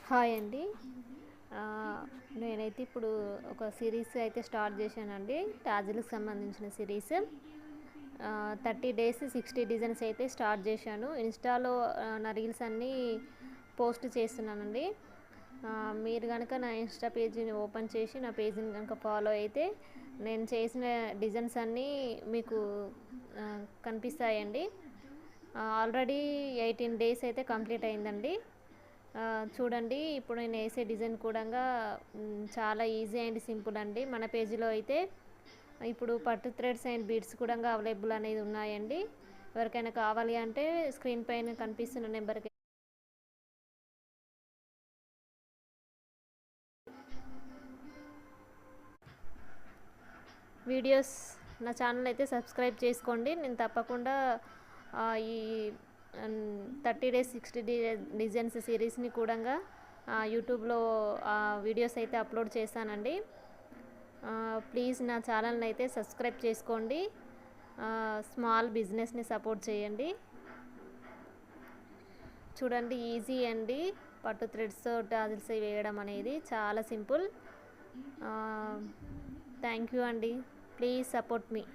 Hi అండి. నేనైతే ఇప్పుడు ఒక సిరీస్ అయితే స్టార్ట్ చేశానండి. టాజిల్కి సంబంధించిన సిరీస్. 30 డేస్ 60 డిజైన్స్ అయితే స్టార్ట్ చేశాను. ఇన్స్టాలో నా రీల్స్ అన్నీ పోస్ట్ చేస్తున్నానండి. మీరు కనుక నా ఇన్స్టా పేజీని ఓపెన్ చేసి నా పేజీని కనుక ఫాలో అయితే నేను చేసిన డిజైన్స్ అన్నీ మీకు కనిపిస్తాయండి. ఆల్రెడీ 18 డేస్ అయితే కంప్లీట్ అయిందండి. చూడండి, ఇప్పుడు నేను వేసే డిజైన్ కూడా చాలా ఈజీ అండ్ సింపుల్ అండి. మన పేజీలో అయితే ఇప్పుడు పట్టు థ్రెడ్స్ అండ్ బీడ్స్ కూడా అవైలబుల్ అనేది ఉన్నాయండి. ఎవరికైనా కావాలి అంటే స్క్రీన్ పైన కనిపిస్తున్న నెంబర్కి వీడియోస్ నా ఛానల్ అయితే సబ్స్క్రైబ్ చేసుకోండి. నేను తప్పకుండా ఈ 30 డేస్ 60 డిజైన్స్ సిరీస్ని కూడా యూట్యూబ్లో వీడియోస్ అయితే అప్లోడ్ చేశానండి. ప్లీజ్ నా ఛానల్ని అయితే సబ్స్క్రైబ్ చేసుకోండి. స్మాల్ బిజినెస్ని సపోర్ట్ చేయండి. చూడండి, ఈజీ అండి. పట్టు థ్రెడ్స్ టాజిల్స్ వేయడం అనేది చాలా సింపుల్. థ్యాంక్ యూ అండి. Please support me.